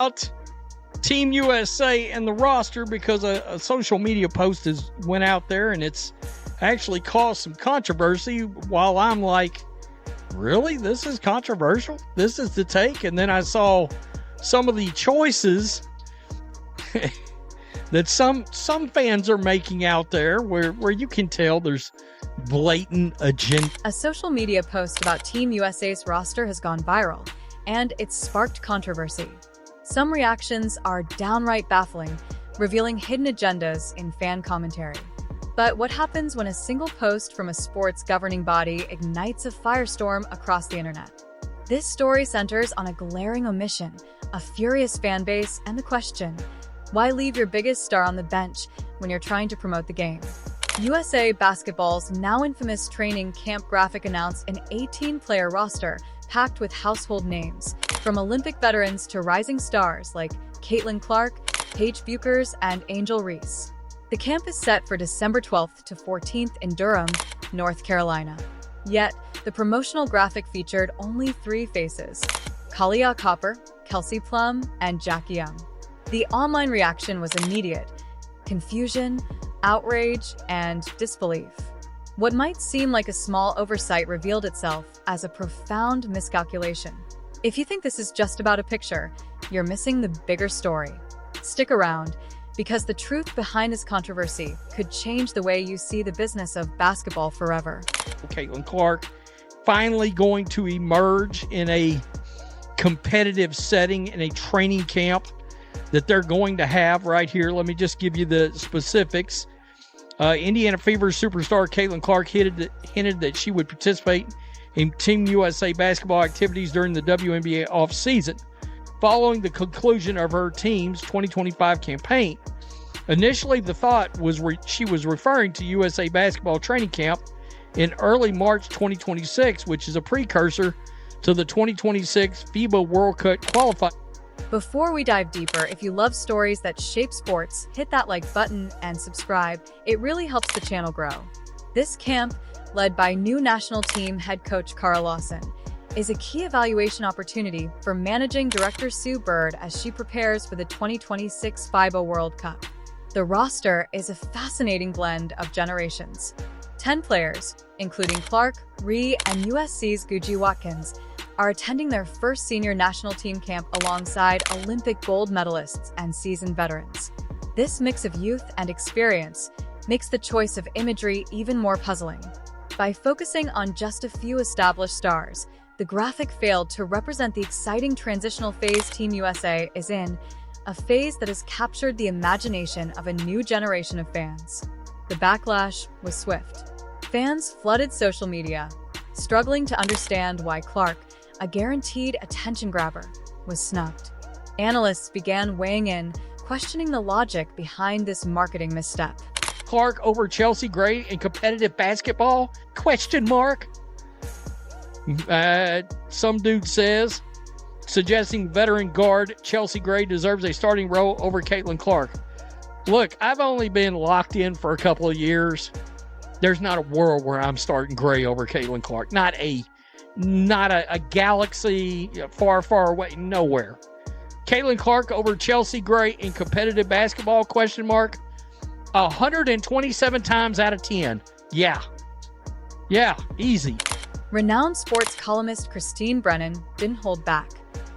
Out Team USA and the roster because a social media post went out there and it's actually caused some controversy, while I'm like, really? This is controversial? This is the take? And then I saw some of the choices that some fans are making out there where you can tell there's blatant agenda. A social media post about Team USA's roster has gone viral, and it's sparked controversy. Some reactions are downright baffling, revealing hidden agendas in fan commentary. But what happens when a single post from a sports governing body ignites a firestorm across the internet? This story centers on a glaring omission, a furious fan base, and the question, why leave your biggest star on the bench when you're trying to promote the game? USA Basketball's now infamous training camp graphic announced an 18-player roster packed with household names, from Olympic veterans to rising stars like Caitlin Clark, Paige Bueckers, and Angel Reese. The camp is set for December 12th to 14th in Durham, North Carolina. Yet, the promotional graphic featured only 3 faces: Kalia Copper, Kelsey Plum, and Jackie Young. The online reaction was immediate: confusion, outrage, and disbelief. What might seem like a small oversight revealed itself as a profound miscalculation. If you think this is just about a picture, you're missing the bigger story. Stick around, because the truth behind this controversy could change the way you see the business of basketball forever. Caitlin Clark finally going to emerge in a competitive setting in a training camp that they're going to have right here. Let me just give you the specifics. Indiana Fever superstar Caitlin Clark hinted that she would participate in Team USA basketball activities during the WNBA offseason, following the conclusion of her team's 2025 campaign. Initially, the thought was she was referring to USA basketball training camp in early March 2026, which is a precursor to the 2026 FIBA World Cup qualifying. Before we dive deeper, if you love stories that shape sports, hit that like button and subscribe. It really helps the channel grow. This camp, led by new national team head coach Kara Lawson, is a key evaluation opportunity for managing director Sue Bird as she prepares for the 2026 FIBA World Cup. The roster is a fascinating blend of generations. 10 players, including Clark, Ree, and USC's Guji Watkins, are attending their first senior national team camp alongside Olympic gold medalists and seasoned veterans. This mix of youth and experience makes the choice of imagery even more puzzling. By focusing on just a few established stars, the graphic failed to represent the exciting transitional phase Team USA is in, a phase that has captured the imagination of a new generation of fans. The backlash was swift. Fans flooded social media, struggling to understand why Clark, a guaranteed attention grabber, was snubbed. Analysts began weighing in, questioning the logic behind this marketing misstep. Clark over Chelsea Gray in competitive basketball? Question mark. Some dude says, suggesting veteran guard Chelsea Gray deserves a starting role over Caitlin Clark. Look, I've only been locked in for a couple of years. There's not a world where I'm starting Gray over Caitlin Clark. Not a galaxy far, far away, nowhere. Caitlin Clark over Chelsea Gray in competitive basketball? Question mark. 127 times out of 10. Yeah, easy. Renowned sports columnist Christine Brennan didn't hold back.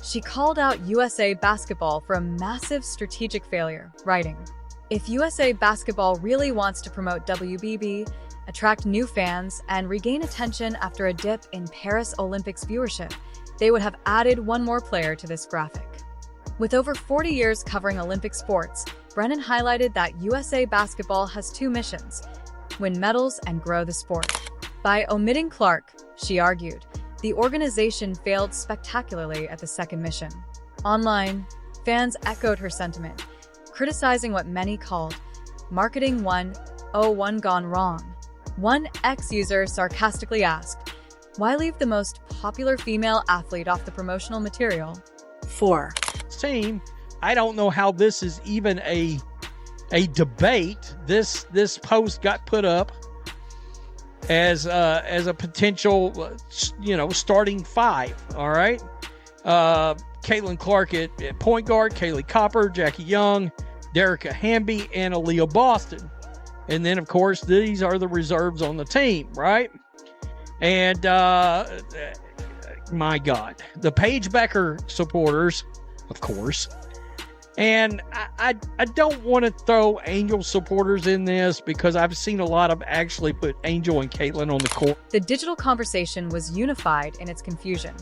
She called out USA Basketball for a massive strategic failure, writing, "If USA Basketball really wants to promote WBB, attract new fans, and regain attention after a dip in Paris Olympics viewership, they would have added one more player to this graphic." With over 40 years covering Olympic sports, Brennan highlighted that USA Basketball has 2 missions: win medals and grow the sport. By omitting Clark, she argued, the organization failed spectacularly at the second mission. Online, fans echoed her sentiment, criticizing what many called marketing 101 gone wrong. One ex-user sarcastically asked, "Why leave the most popular female athlete off the promotional material?" 4. Team, I don't know how this is even a debate. This post got put up as a potential, starting 5. All right. Caitlin Clark at point guard, Kaylee Copper, Jackie Young, Derica Hamby, and Aaliyah Boston. And then, of course, these are the reserves on the team, right? And, my God, the Paige Bueckers supporters, of course. And I don't want to throw Angel supporters in this because I've seen a lot of actually put Angel and Caitlin on the court. The digital conversation was unified in its confusion.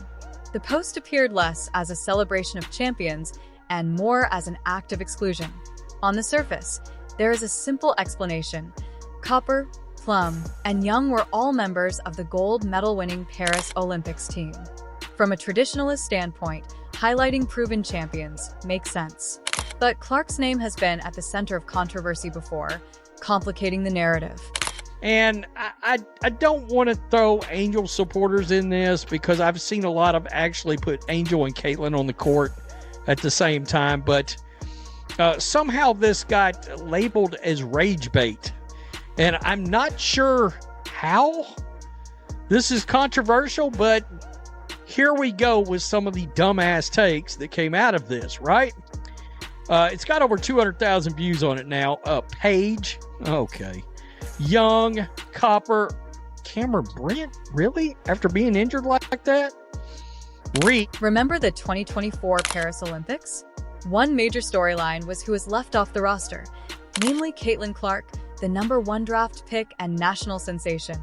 The post appeared less as a celebration of champions and more as an act of exclusion. On the surface, there is a simple explanation. Copper, Plum, and Young were all members of the gold medal-winning Paris Olympics team. From a traditionalist standpoint, highlighting proven champions makes sense. But Clark's name has been at the center of controversy before, complicating the narrative. And I don't want to throw Angel supporters in this because I've seen a lot of actually put Angel and Caitlin on the court at the same time. But somehow this got labeled as rage bait. And I'm not sure how this is controversial, but here we go with some of the dumbass takes that came out of this, right? It's got over 200,000 views on it now. Paige, okay. Young, Copper, Cameron Brent, really? After being injured like that? Remember the 2024 Paris Olympics? One major storyline was who was left off the roster, namely Caitlin Clark, the #1 draft pick and national sensation.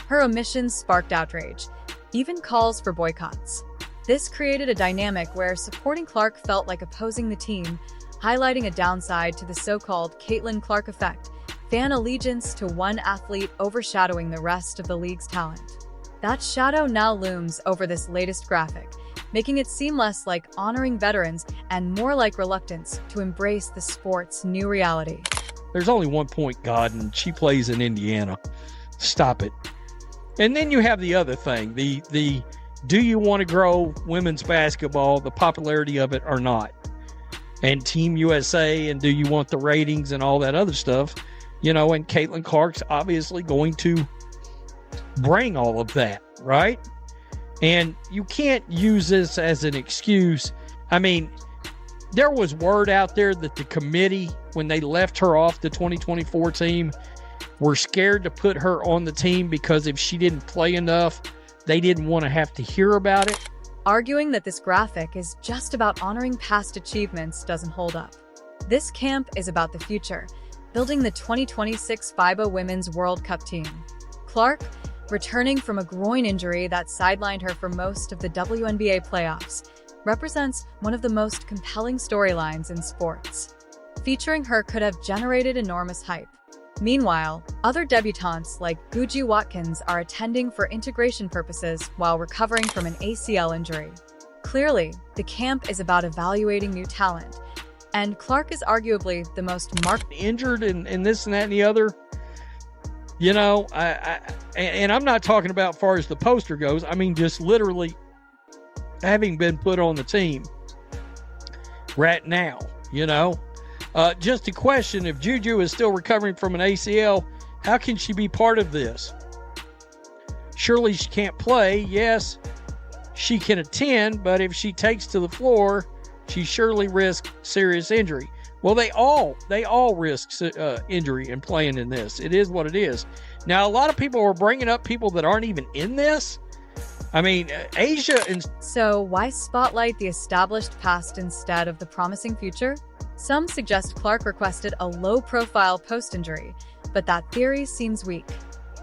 Her omissions sparked outrage, even calls for boycotts. This created a dynamic where supporting Clark felt like opposing the team, highlighting a downside to the so-called Caitlin Clark effect, fan allegiance to one athlete overshadowing the rest of the league's talent. That shadow now looms over this latest graphic, making it seem less like honoring veterans and more like reluctance to embrace the sport's new reality. There's only one point guard, and she plays in Indiana. Stop it. And then you have the other thing, the do you want to grow women's basketball, the popularity of it or not? And Team USA, and do you want the ratings and all that other stuff? You know, and Caitlin Clark's obviously going to bring all of that, right? And you can't use this as an excuse. I mean, there was word out there that the committee, when they left her off the 2024 team, were scared to put her on the team because if she didn't play enough, they didn't want to have to hear about it. Arguing that this graphic is just about honoring past achievements doesn't hold up. This camp is about the future, building the 2026 FIBA Women's World Cup team. Clark, returning from a groin injury that sidelined her for most of the WNBA playoffs, represents one of the most compelling storylines in sports. Featuring her could have generated enormous hype. Meanwhile, other debutantes like Guji Watkins are attending for integration purposes while recovering from an ACL injury. Clearly, the camp is about evaluating new talent, and Clark is arguably the most injured and this and that and the other. You know, and I'm not talking about far as the poster goes. I mean, just literally having been put on the team right now, you know. Just a question, if Juju is still recovering from an ACL, how can she be part of this? Surely she can't play. Yes, she can attend, but if she takes to the floor, she surely risks serious injury. Well, they all risk injury in playing in this. It is what it is. Now, a lot of people are bringing up people that aren't even in this. I mean, Asia and... So why spotlight the established past instead of the promising future? Some suggest Clark requested a low-profile post-injury, but that theory seems weak.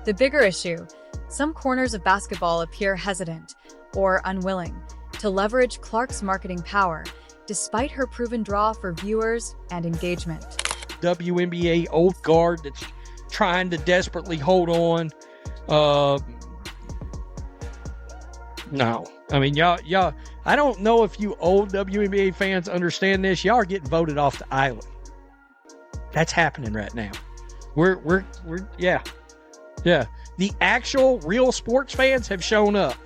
The bigger issue, some corners of basketball appear hesitant or unwilling to leverage Clark's marketing power, despite her proven draw for viewers and engagement. WNBA old guard that's trying to desperately hold on. No. I mean, y'all, I don't know if you old WNBA fans understand this. Y'all are getting voted off the island. That's happening right now. We're yeah. The actual real sports fans have shown up.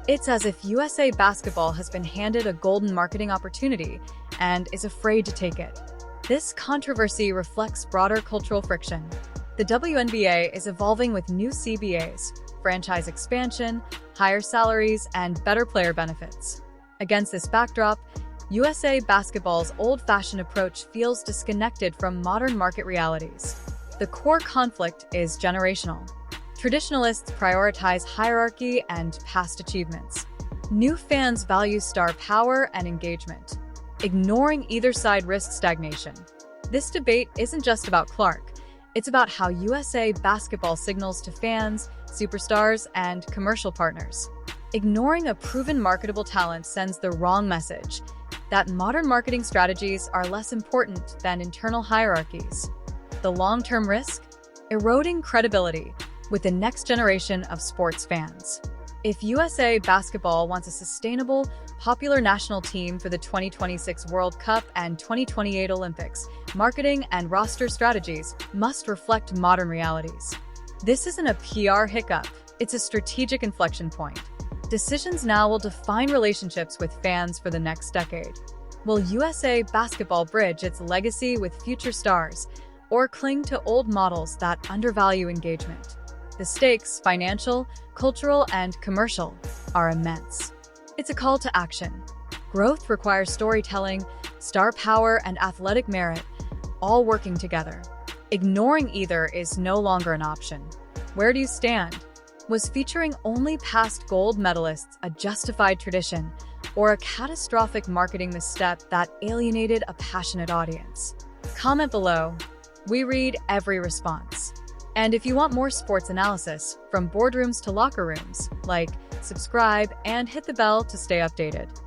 It's as if USA Basketball has been handed a golden marketing opportunity and is afraid to take it. This controversy reflects broader cultural friction. The WNBA is evolving with new CBAs, franchise expansion, higher salaries, and better player benefits. Against this backdrop, USA Basketball's old-fashioned approach feels disconnected from modern market realities. The core conflict is generational. Traditionalists prioritize hierarchy and past achievements. New fans value star power and engagement. Ignoring either side risks stagnation. This debate isn't just about Clark. It's about how USA Basketball signals to fans, superstars, and commercial partners. Ignoring a proven marketable talent sends the wrong message that modern marketing strategies are less important than internal hierarchies. The long-term risk? Eroding credibility with the next generation of sports fans. If USA Basketball wants a sustainable, popular national team for the 2026 World Cup and 2028 Olympics, marketing and roster strategies must reflect modern realities. This isn't a PR hiccup, it's a strategic inflection point. Decisions now will define relationships with fans for the next decade. Will USA Basketball bridge its legacy with future stars, or cling to old models that undervalue engagement? The stakes, financial, cultural, and commercial, are immense. It's a call to action. Growth requires storytelling, star power, and athletic merit, all working together. Ignoring either is no longer an option. Where do you stand? Was featuring only past gold medalists a justified tradition, or a catastrophic marketing misstep that alienated a passionate audience? Comment below. We read every response. And if you want more sports analysis, from boardrooms to locker rooms, like, subscribe, and hit the bell to stay updated.